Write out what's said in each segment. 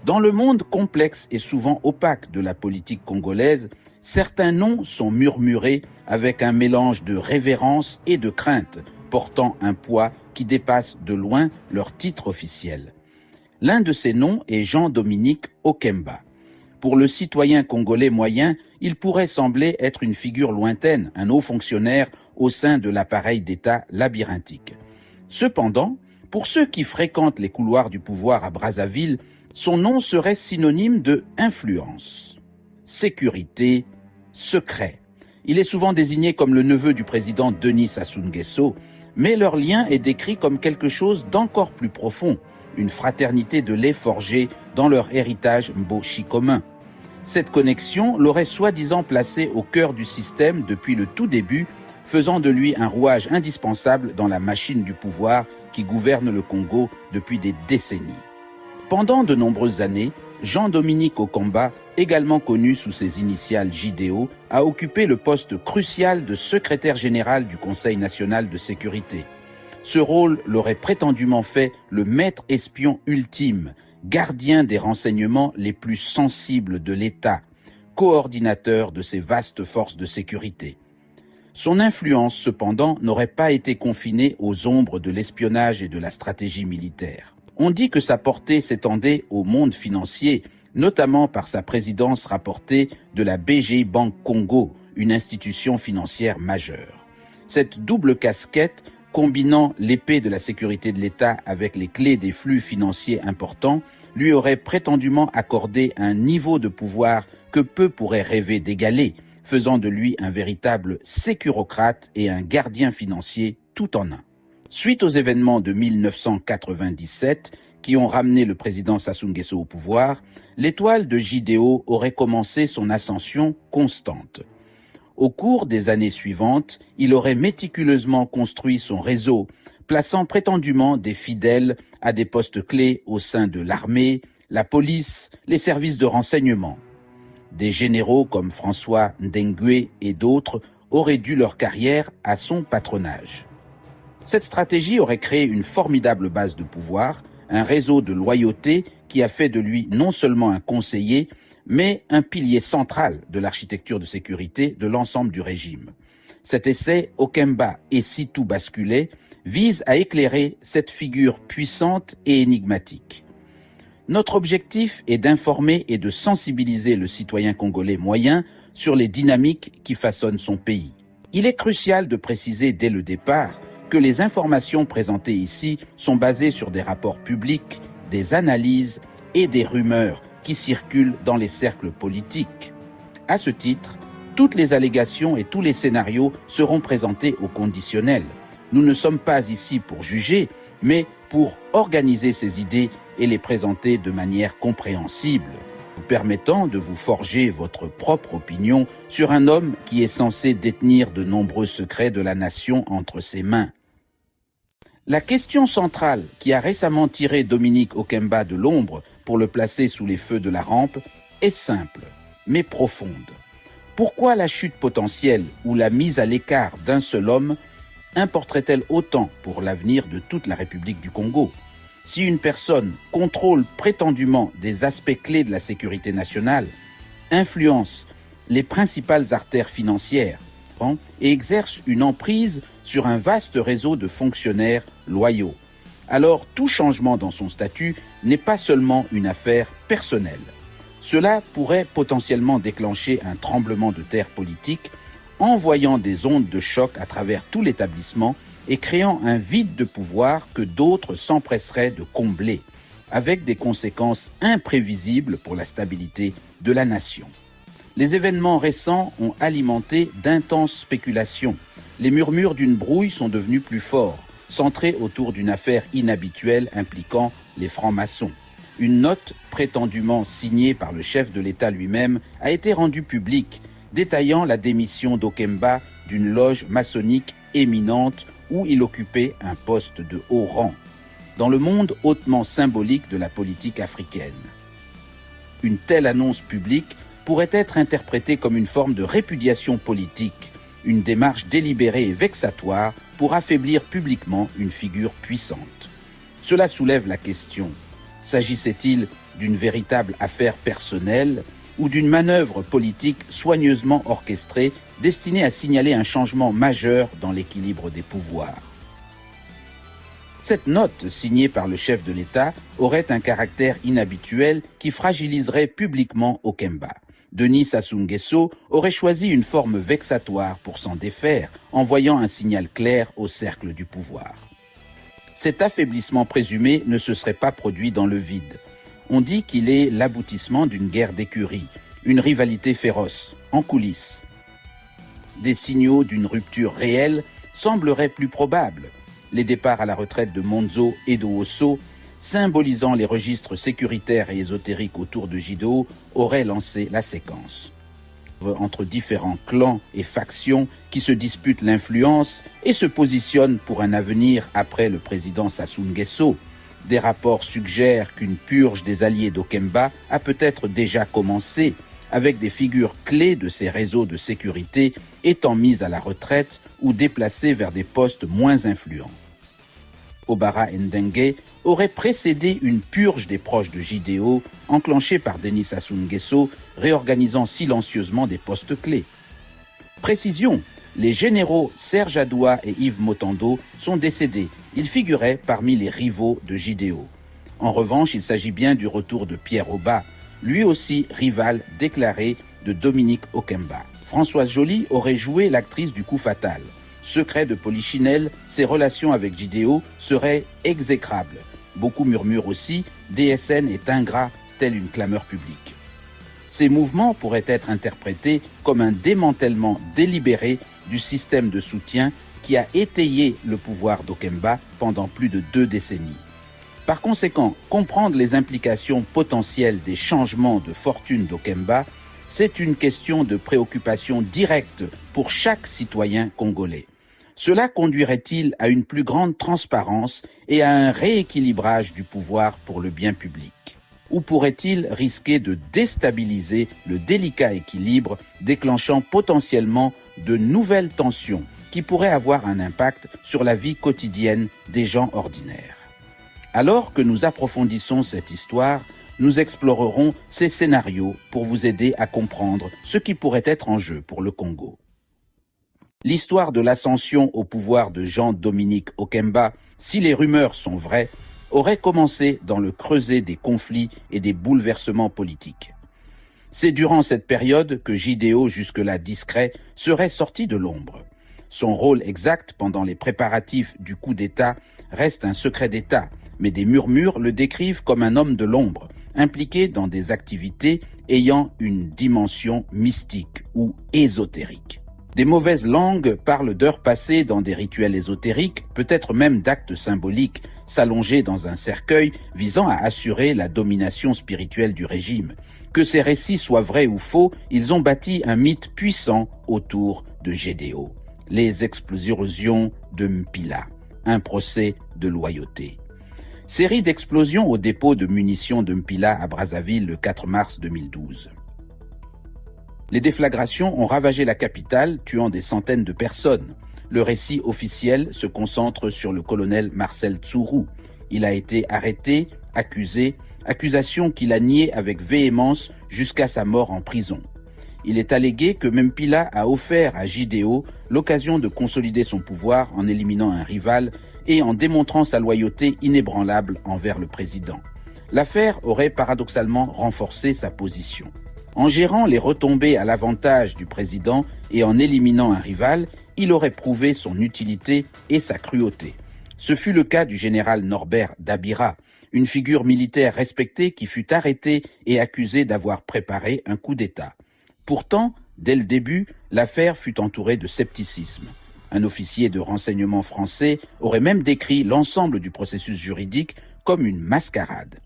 Dans le monde complexe et souvent opaque de la politique congolaise, certains noms sont murmurés avec un mélange de révérence et de crainte, portant un poids qui dépasse de loin leur titre officiel. L'un de ces noms est Jean-Dominique Okemba. Pour le citoyen congolais moyen, il pourrait sembler être une figure lointaine, un haut fonctionnaire au sein de l'appareil d'État labyrinthique. Cependant, pour ceux qui fréquentent les couloirs du pouvoir à Brazzaville, son nom serait synonyme de influence, sécurité, secret. Il est souvent désigné comme le neveu du président Denis Sassou Nguesso, mais leur lien est décrit comme quelque chose d'encore plus profond, une fraternité de lait forgée dans leur héritage mboshi commun. Cette connexion l'aurait soi-disant placé au cœur du système depuis le tout début, faisant de lui un rouage indispensable dans la machine du pouvoir qui gouverne le Congo depuis des décennies. Pendant de nombreuses années, Jean-Dominique Okemba, également connu sous ses initiales JDO, a occupé le poste crucial de secrétaire général du Conseil national de sécurité. Ce rôle l'aurait prétendument fait le maître espion ultime, gardien des renseignements les plus sensibles de l'État, coordinateur de ces vastes forces de sécurité. Son influence, cependant, n'aurait pas été confinée aux ombres de l'espionnage et de la stratégie militaire. On dit que sa portée s'étendait au monde financier, notamment par sa présidence rapportée de la BGI Bank Congo, une institution financière majeure. Cette double casquette, combinant l'épée de la sécurité de l'État avec les clés des flux financiers importants, lui aurait prétendument accordé un niveau de pouvoir que peu pourraient rêver d'égaler, faisant de lui un véritable sécurocrate et un gardien financier tout en un. Suite aux événements de 1997 qui ont ramené le président Sassou Nguesso au pouvoir, l'étoile de JDO aurait commencé son ascension constante. Au cours des années suivantes, il aurait méticuleusement construit son réseau, plaçant prétendument des fidèles à des postes clés au sein de l'armée, la police, les services de renseignement. Des généraux comme François Ndengue et d'autres auraient dû leur carrière à son patronage. Cette stratégie aurait créé une formidable base de pouvoir, un réseau de loyauté qui a fait de lui non seulement un conseiller, mais un pilier central de l'architecture de sécurité de l'ensemble du régime. Cet essai, Okemba et si tout basculait, vise à éclairer cette figure puissante et énigmatique. Notre objectif est d'informer et de sensibiliser le citoyen congolais moyen sur les dynamiques qui façonnent son pays. Il est crucial de préciser dès le départ que les informations présentées ici sont basées sur des rapports publics, des analyses et des rumeurs qui circulent dans les cercles politiques. À ce titre, toutes les allégations et tous les scénarios seront présentés au conditionnel. Nous ne sommes pas ici pour juger, mais pour organiser ces idées et les présenter de manière compréhensible, vous permettant de vous forger votre propre opinion sur un homme qui est censé détenir de nombreux secrets de la nation entre ses mains. La question centrale qui a récemment tiré Dominique Okemba de l'ombre pour le placer sous les feux de la rampe est simple, mais profonde. Pourquoi la chute potentielle ou la mise à l'écart d'un seul homme importerait-elle autant pour l'avenir de toute la République du Congo? Si une personne contrôle prétendument des aspects clés de la sécurité nationale, influence les principales artères financières et exerce une emprise sur un vaste réseau de fonctionnaires loyaux, alors tout changement dans son statut n'est pas seulement une affaire personnelle. Cela pourrait potentiellement déclencher un tremblement de terre politique, envoyant des ondes de choc à travers tout l'établissement et créant un vide de pouvoir que d'autres s'empresseraient de combler, avec des conséquences imprévisibles pour la stabilité de la nation. Les événements récents ont alimenté d'intenses spéculations. Les murmures d'une brouille sont devenus plus forts, centrés autour d'une affaire inhabituelle impliquant les francs-maçons. Une note prétendument signée par le chef de l'État lui-même a été rendue publique, détaillant la démission d'Okemba d'une loge maçonnique éminente où il occupait un poste de haut rang, dans le monde hautement symbolique de la politique africaine. Une telle annonce publique pourrait être interprétée comme une forme de répudiation politique, une démarche délibérée et vexatoire pour affaiblir publiquement une figure puissante. Cela soulève la question, s'agissait-il d'une véritable affaire personnelle ou d'une manœuvre politique soigneusement orchestrée destinée à signaler un changement majeur dans l'équilibre des pouvoirs. Cette note, signée par le chef de l'État, aurait un caractère inhabituel qui fragiliserait publiquement Okemba. Denis Sassou Nguesso aurait choisi une forme vexatoire pour s'en défaire, envoyant un signal clair au cercle du pouvoir. Cet affaiblissement présumé ne se serait pas produit dans le vide. On dit qu'il est l'aboutissement d'une guerre d'écurie, une rivalité féroce, en coulisses. Des signaux d'une rupture réelle sembleraient plus probables. Les départs à la retraite de Monzo et de Osso, symbolisant les registres sécuritaires et ésotériques autour de Jidéo, auraient lancé la séquence. Entre différents clans et factions qui se disputent l'influence et se positionnent pour un avenir après le président Sassou Nguesso. Des rapports suggèrent qu'une purge des alliés d'Okemba a peut-être déjà commencé, avec des figures clés de ces réseaux de sécurité étant mises à la retraite ou déplacées vers des postes moins influents. Obara Ndengue aurait précédé une purge des proches de Jidéo, enclenchée par Denis Sassou Nguesso, réorganisant silencieusement des postes clés. Précision, les généraux Serge Adoua et Yves Montando sont décédés. Ils figuraient parmi les rivaux de Jidéo. En revanche, il s'agit bien du retour de Pierre Oba, lui aussi rival déclaré de Dominique Okemba. Françoise Joly aurait joué l'actrice du coup fatal. Secret de Polichinelle, ses relations avec Jidéo seraient exécrables. Beaucoup murmurent aussi « DSN est ingrat », telle une clameur publique. Ces mouvements pourraient être interprétés comme un démantèlement délibéré du système de soutien qui a étayé le pouvoir d'Okemba pendant plus de 2 décennies. Par conséquent, comprendre les implications potentielles des changements de fortune d'Okemba, c'est une question de préoccupation directe pour chaque citoyen congolais. Cela conduirait-il à une plus grande transparence et à un rééquilibrage du pouvoir pour le bien public? Ou pourrait-il risquer de déstabiliser le délicat équilibre, déclenchant potentiellement de nouvelles tensions qui pourraient avoir un impact sur la vie quotidienne des gens ordinaires? Alors que nous approfondissons cette histoire, nous explorerons ces scénarios pour vous aider à comprendre ce qui pourrait être en jeu pour le Congo. L'histoire de l'ascension au pouvoir de Jean-Dominique Okemba, si les rumeurs sont vraies, aurait commencé dans le creuset des conflits et des bouleversements politiques. C'est durant cette période que Jidéo, jusque-là discret, serait sorti de l'ombre. Son rôle exact pendant les préparatifs du coup d'État reste un secret d'État, mais des murmures le décrivent comme un homme de l'ombre, impliqué dans des activités ayant une dimension mystique ou ésotérique. Des mauvaises langues parlent d'heures passées dans des rituels ésotériques, peut-être même d'actes symboliques, s'allonger dans un cercueil visant à assurer la domination spirituelle du régime. Que ces récits soient vrais ou faux, ils ont bâti un mythe puissant autour de Jidéo. Les explosions de Mpila, un procès de loyauté. Série d'explosions au dépôt de munitions de Mpila à Brazzaville le 4 mars 2012. Les déflagrations ont ravagé la capitale, tuant des centaines de personnes. Le récit officiel se concentre sur le colonel Marcel Tsuru. Il a été arrêté, accusation qu'il a niée avec véhémence jusqu'à sa mort en prison. Il est allégué que Mpila a offert à Jidéo l'occasion de consolider son pouvoir en éliminant un rival et en démontrant sa loyauté inébranlable envers le président. L'affaire aurait paradoxalement renforcé sa position. En gérant les retombées à l'avantage du président et en éliminant un rival, il aurait prouvé son utilité et sa cruauté. Ce fut le cas du général Norbert Dabira, une figure militaire respectée qui fut arrêté et accusé d'avoir préparé un coup d'État. Pourtant, dès le début, l'affaire fut entourée de scepticisme. Un officier de renseignement français aurait même décrit l'ensemble du processus juridique comme une mascarade.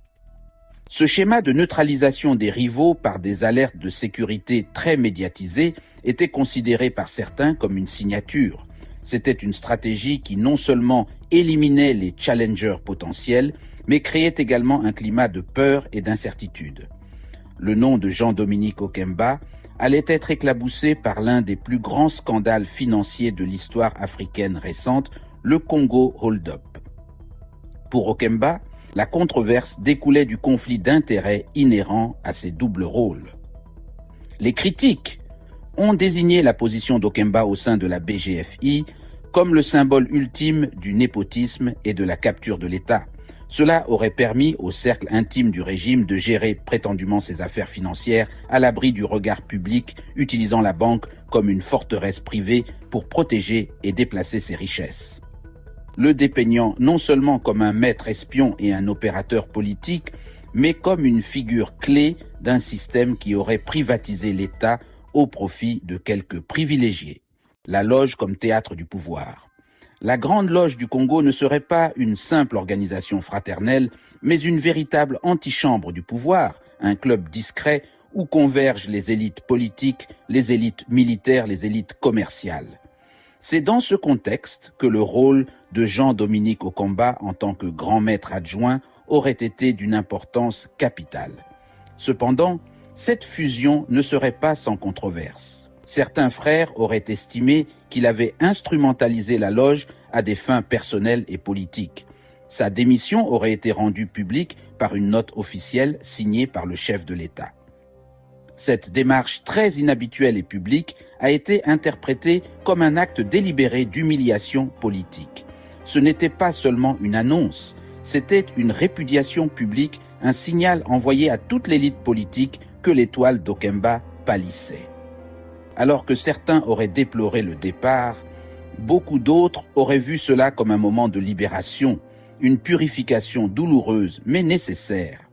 Ce schéma de neutralisation des rivaux par des alertes de sécurité très médiatisées était considéré par certains comme une signature. C'était une stratégie qui non seulement éliminait les challengers potentiels, mais créait également un climat de peur et d'incertitude. Le nom de Jean-Dominique Okemba allait être éclaboussé par l'un des plus grands scandales financiers de l'histoire africaine récente, le Congo Hold-up. Pour Okemba, La controverse découlait du conflit d'intérêts inhérent à ces doubles rôles. Les critiques ont désigné la position d'Okemba au sein de la BGFI comme le symbole ultime du népotisme et de la capture de l'État. Cela aurait permis au cercle intime du régime de gérer prétendument ses affaires financières à l'abri du regard public, utilisant la banque comme une forteresse privée pour protéger et déplacer ses richesses. Le dépeignant non seulement comme un maître espion et un opérateur politique, mais comme une figure clé d'un système qui aurait privatisé l'État au profit de quelques privilégiés. La loge comme théâtre du pouvoir. La Grande Loge du Congo ne serait pas une simple organisation fraternelle, mais une véritable antichambre du pouvoir, un club discret où convergent les élites politiques, les élites militaires, les élites commerciales. C'est dans ce contexte que le rôle de Jean-Dominique Okemba en tant que grand maître adjoint aurait été d'une importance capitale. Cependant, cette fusion ne serait pas sans controverse. Certains frères auraient estimé qu'il avait instrumentalisé la loge à des fins personnelles et politiques. Sa démission aurait été rendue publique par une note officielle signée par le chef de l'État. Cette démarche très inhabituelle et publique a été interprétée comme un acte délibéré d'humiliation politique. Ce n'était pas seulement une annonce, c'était une répudiation publique, un signal envoyé à toute l'élite politique que l'étoile d'Okemba pâlissait. Alors que certains auraient déploré le départ, beaucoup d'autres auraient vu cela comme un moment de libération, une purification douloureuse mais nécessaire.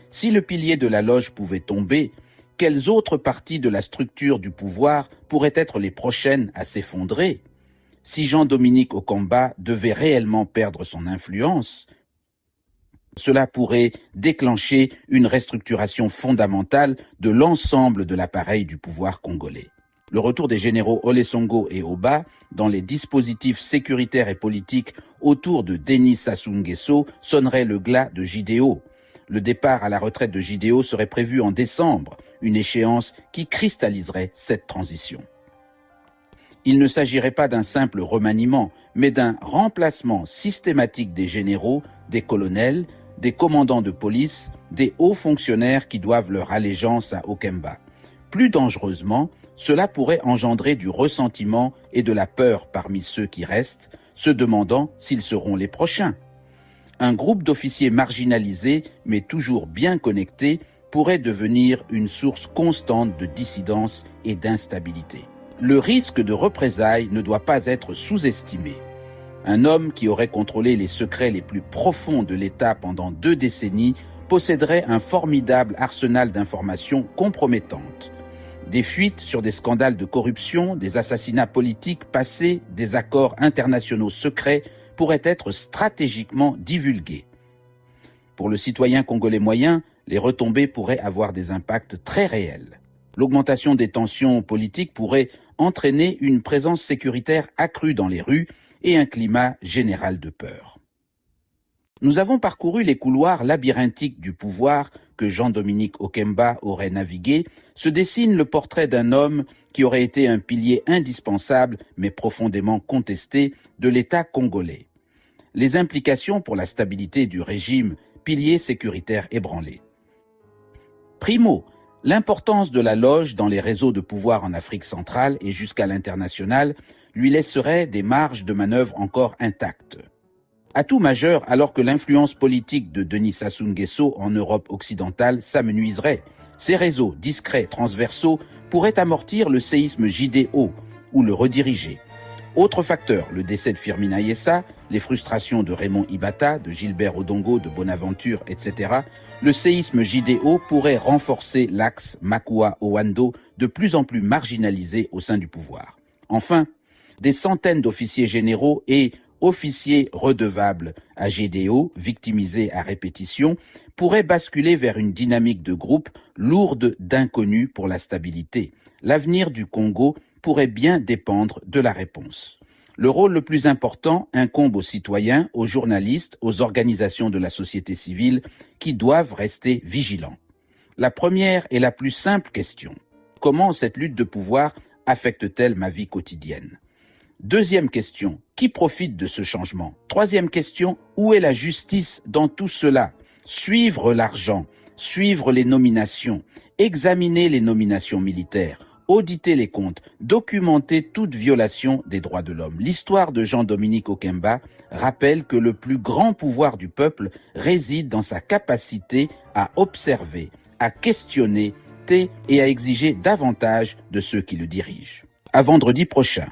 Si le pilier de la loge pouvait tomber, quelles autres parties de la structure du pouvoir pourraient être les prochaines à s'effondrer? Si Jean-Dominique Okemba devait réellement perdre son influence, cela pourrait déclencher une restructuration fondamentale de l'ensemble de l'appareil du pouvoir congolais. Le retour des généraux Olesongo et Oba dans les dispositifs sécuritaires et politiques autour de Denis Sassou Nguesso sonnerait le glas de JDO. Le départ à la retraite de JDO serait prévu en décembre, une échéance qui cristalliserait cette transition. Il ne s'agirait pas d'un simple remaniement, mais d'un remplacement systématique des généraux, des colonels, des commandants de police, des hauts fonctionnaires qui doivent leur allégeance à Okemba. Plus dangereusement, cela pourrait engendrer du ressentiment et de la peur parmi ceux qui restent, se demandant s'ils seront les prochains. Un groupe d'officiers marginalisés, mais toujours bien connectés, pourrait devenir une source constante de dissidence et d'instabilité. Le risque de représailles ne doit pas être sous-estimé. Un homme qui aurait contrôlé les secrets les plus profonds de l'État pendant 2 décennies posséderait un formidable arsenal d'informations compromettantes. Des fuites sur des scandales de corruption, des assassinats politiques passés, des accords internationaux secrets pourraient être stratégiquement divulgués. Pour le citoyen congolais moyen, les retombées pourraient avoir des impacts très réels. L'augmentation des tensions politiques pourrait entraîner une présence sécuritaire accrue dans les rues et un climat général de peur. Nous avons parcouru les couloirs labyrinthiques du pouvoir que Jean-Dominique Okemba aurait navigué. Se dessine le portrait d'un homme qui aurait été un pilier indispensable, mais profondément contesté, de l'État congolais. Les implications pour la stabilité du régime, pilier sécuritaire ébranlé. Primo, l'importance de la loge dans les réseaux de pouvoir en Afrique centrale et jusqu'à l'international lui laisserait des marges de manœuvre encore intactes. Atout majeur alors que l'influence politique de Denis Sassou Nguesso en Europe occidentale s'amenuiserait. Ces réseaux discrets, transversaux, pourraient amortir le séisme JDO ou le rediriger. Autre facteur, le décès de Firmin Ayessa, les frustrations de Raymond Ibata, de Gilbert Odongo, de Bonaventure, etc. Le séisme JDO pourrait renforcer l'axe Makua-Owando, de plus en plus marginalisé au sein du pouvoir. Enfin, des centaines d'officiers généraux et officiers redevables à GDO, victimisés à répétition, pourraient basculer vers une dynamique de groupe lourde d'inconnus pour la stabilité. L'avenir du Congo pourrait bien dépendre de la réponse. Le rôle le plus important incombe aux citoyens, aux journalistes, aux organisations de la société civile qui doivent rester vigilants. La première et la plus simple question: comment cette lutte de pouvoir affecte-t-elle ma vie quotidienne? Deuxième question: Qui profite de ce changement? Troisième question, où est la justice dans tout cela? Suivre l'argent, suivre les nominations, examiner les nominations militaires, auditer les comptes, documenter toute violation des droits de l'homme. L'histoire de Jean-Dominique Okemba rappelle que le plus grand pouvoir du peuple réside dans sa capacité à observer, à questionner et à exiger davantage de ceux qui le dirigent. À vendredi prochain.